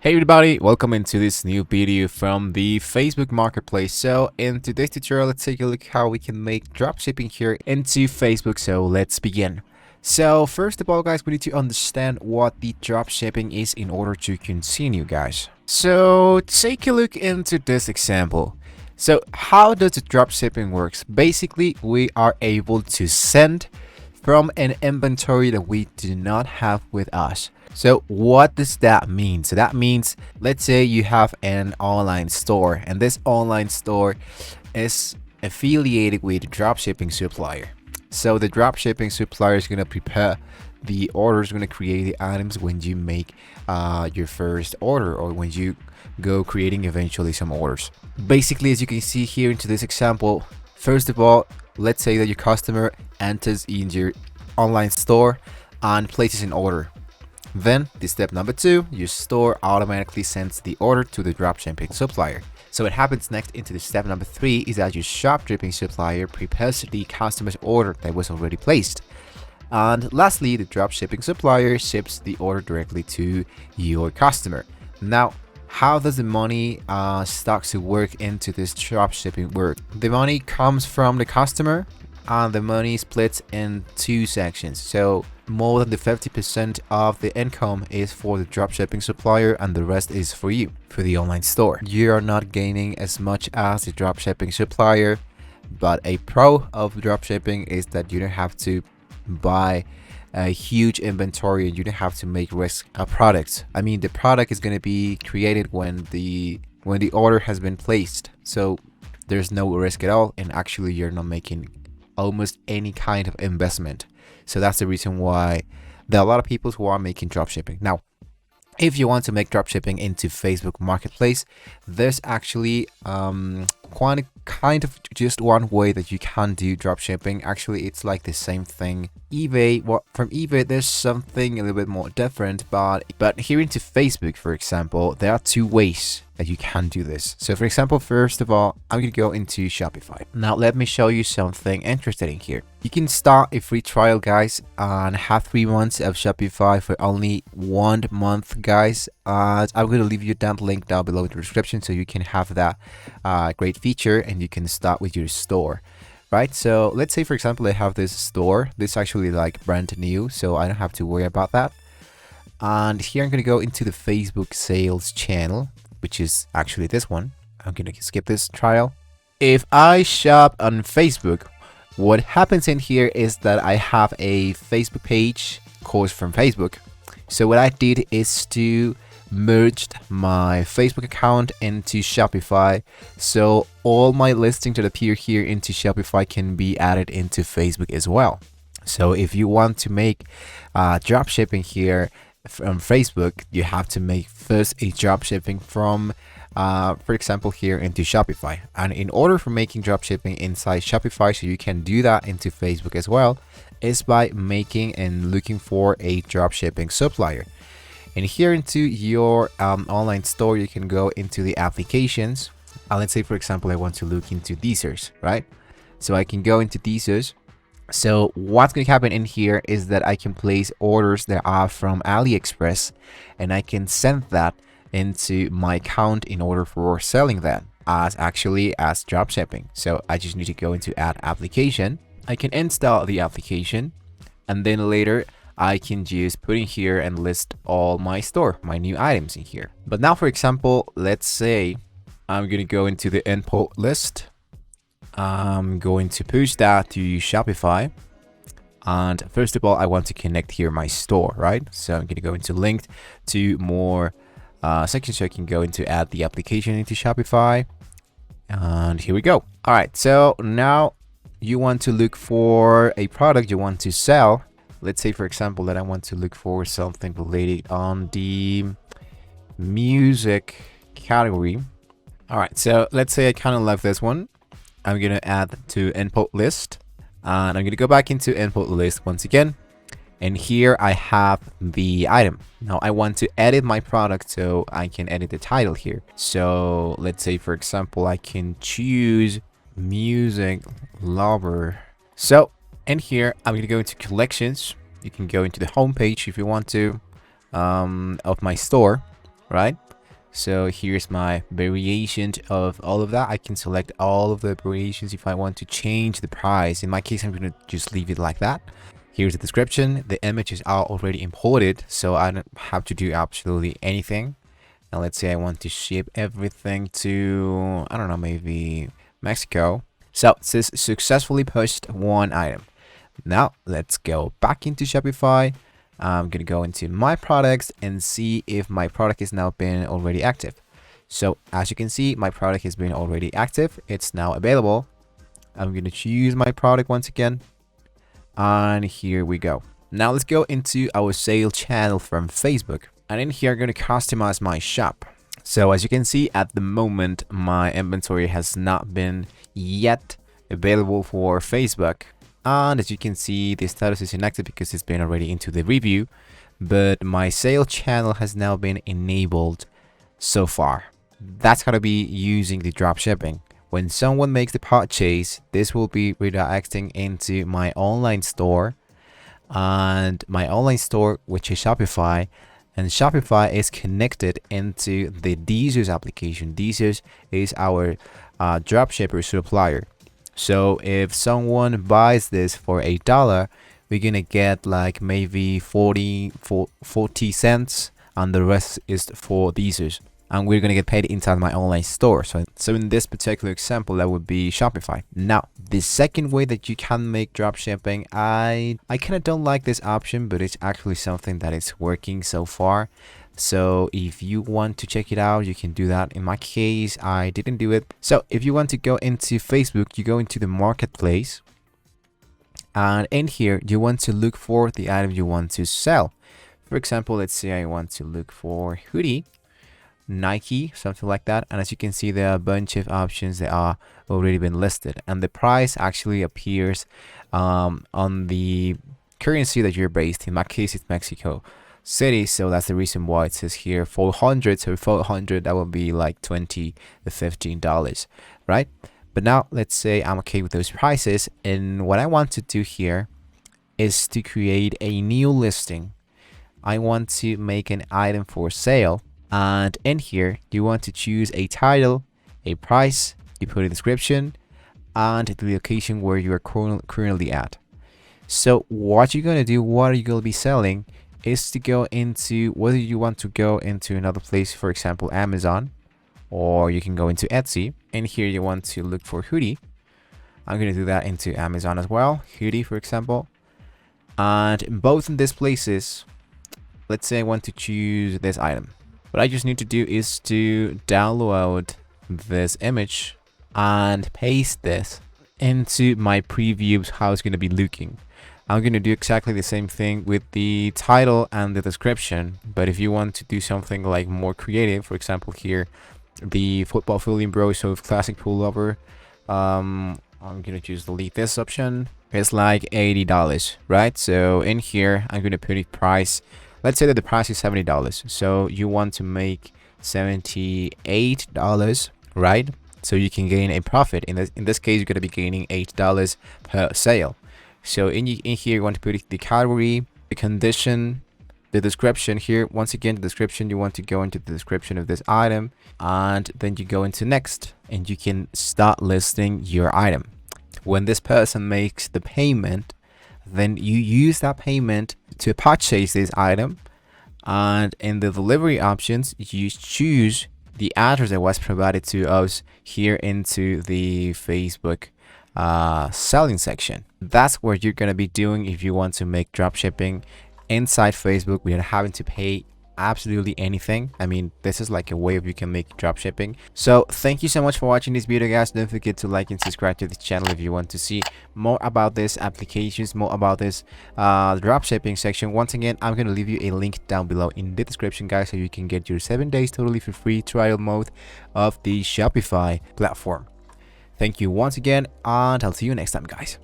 Hey everybody, welcome into this new video from the Facebook Marketplace. So in today's tutorial, let's take a look how we can make dropshipping here into Facebook. So let's begin. So first of all, guys, we need to understand what the dropshipping is in order to continue, guys. So take a look into this example. So how does the dropshipping works? Basically, we are able to send from an inventory that we do not have with us. So what does that mean? So that means, let's say you have an online store and this online store is affiliated with a dropshipping supplier. So the dropshipping supplier is going to prepare the orders, going to create the items when you make your first order or when you go creating eventually some orders. Basically, as you can see here into this example, first of all, let's say that your customer enters in your online store and places an order. Then, the step number 2, your store automatically sends the order to the dropshipping supplier. So what happens next into the step number 3 is that your dropshipping supplier prepares the customer's order that was already placed. And lastly, the dropshipping supplier ships the order directly to your customer. Now, how does the money start to work into this dropshipping work? The money comes from the customer and the money splits in 2 sections. So more than the 50% of the income is for the dropshipping supplier and the rest is for you, for the online store. You are not gaining as much as the dropshipping supplier, but a pro of dropshipping is that you don't have to buy a huge inventory and you don't have to make risk a product. I mean, the product is going to be created when the order has been placed. So there's no risk at all, and actually you're not making almost any kind of investment. So that's the reason why there are a lot of people who are making dropshipping. Now, if you want to make dropshipping into Facebook Marketplace, there's actually kind of just one way that you can do dropshipping. Actually, it's like the same thing. eBay, from eBay, there's something a little bit more different, but here into Facebook, for example, there are 2 ways that you can do this. So for example, first of all, I'm going to go into Shopify. Now let me show you something interesting here. You can start a free trial, guys, and have 3 months of Shopify for only 1 month, guys. I'm going to leave you that link down below in the description so you can have that great feature and you can start with your store. Right, so let's say for example I have this store. This is actually like brand new, so I don't have to worry about that. And here I'm going to go into the Facebook sales channel, which is actually this one. I'm going to skip this trial. If I shop on Facebook, what happens in here is that I have a Facebook page, course from Facebook. So what I did is to merged my Facebook account into Shopify, so all my listings that appear here into Shopify can be added into Facebook as well. So if you want to make dropshipping here from Facebook, you have to make first a dropshipping from for example here into Shopify. And in order for making dropshipping inside Shopify, so you can do that into Facebook as well, is by making and looking for a dropshipping supplier. And here into your online store, you can go into the applications. Let's say, for example, I want to look into Deezers, right? So I can go into Deezers. So what's going to happen in here is that I can place orders that are from AliExpress and I can send that into my account in order for selling that as dropshipping. So I just need to go into add application. I can install the application and then later I can just put in here and list all my store, my new items in here. But now, for example, let's say I'm going to go into the import list. I'm going to push that to Shopify. And first of all, I want to connect here my store, right? So I'm going to go into linked to more sections so I can go into add the application into Shopify. And here we go. All right, so now you want to look for a product you want to sell. Let's say, for example, that I want to look for something related on the music category. All right, so let's say I kind of love this one. I'm going to add to input list and I'm going to go back into input list once again. And here I have the item. Now I want to edit my product, so I can edit the title here. So let's say, for example, I can choose music lover. So in here, I'm going to go into collections. You can go into the home page if you want to of my store, right? So here's my variation of all of that. I can select all of the variations if I want to change the price. In my case, I'm going to just leave it like that. Here's the description. The images are already imported, so I don't have to do absolutely anything. Now let's say I want to ship everything to, I don't know, maybe Mexico. So it says successfully purchased one item. Now let's go back into Shopify. I'm gonna go into my products and see if my product is now been already active. So as you can see, my product has been already active. It's now available. I'm gonna choose my product once again, and here we go. Now let's go into our sale channel from Facebook, and in here I'm gonna customize my shop. So as you can see, at the moment my inventory has not been yet available for Facebook. And as you can see, the status is inactive because it's been already into the review, but my sale channel has now been enabled so far. That's going to be using the dropshipping. When someone makes the purchase, this will be redirecting into my online store, and my online store, which is Shopify, and Shopify is connected into the Deezers application. Deezers is our dropshipper supplier. So if someone buys this for $8, we're gonna get like maybe 40 cents, and the rest is for Deezers, and we're gonna get paid inside my online store. So in this particular example, that would be Shopify. Now the second way that you can make dropshipping, I kind of don't like this option, but it's actually something that is working so far. So if you want to check it out, you can do that. In my case, I didn't do it. So if you want to go into Facebook, you go into the marketplace, and in here you want to look for the item you want to sell. For example, let's say I want to look for hoodie, Nike, something like that. And as you can see, there are a bunch of options that are already been listed, and the price actually appears on the currency that you're based. In my case, it's Mexico City, so that's the reason why it says here 400. So 400, that would be like $20 to $15, right? But now let's say I'm okay with those prices, and what I want to do here is to create a new listing. I want to make an item for sale, and in here you want to choose a title, a price, you put a description, and the location where you are currently at. So what you're gonna do, what are you gonna be selling, is to go into, whether you want to go into another place, for example Amazon, or you can go into Etsy. And here you want to look for hoodie. I'm going to do that into Amazon as well, hoodie for example. And both in these places, let's say I want to choose this item. What I just need to do is to download this image and paste this into my preview of how it's going to be looking. I'm going to do exactly the same thing with the title and the description, but if you want to do something like more creative, for example here, the football feeling bro, so classic pullover, I'm going to just delete this option. It's like $80, right? So in here, I'm going to put a price. Let's say that the price is $70. So you want to make $78, right? So you can gain a profit. In this case, you're going to be gaining $8 per sale. So in here you want to put the category, the condition, the description. Here once again, the description, you want to go into the description of this item, and then you go into next, and you can start listing your item. When this person makes the payment, then you use that payment to purchase this item, and in the delivery options you choose the address that was provided to us here into the Facebook selling section. That's what you're gonna be doing if you want to make dropshipping inside Facebook without having to pay absolutely anything. I mean, this is like a way of you can make dropshipping. So thank you so much for watching this video, guys. Don't forget to like and subscribe to the channel if you want to see more about this applications, more about this dropshipping section. Once again, I'm going to leave you a link down below in the description, guys, so you can get your 7 days totally for free trial mode of the Shopify platform. Thank you once again, and I'll see you next time, guys.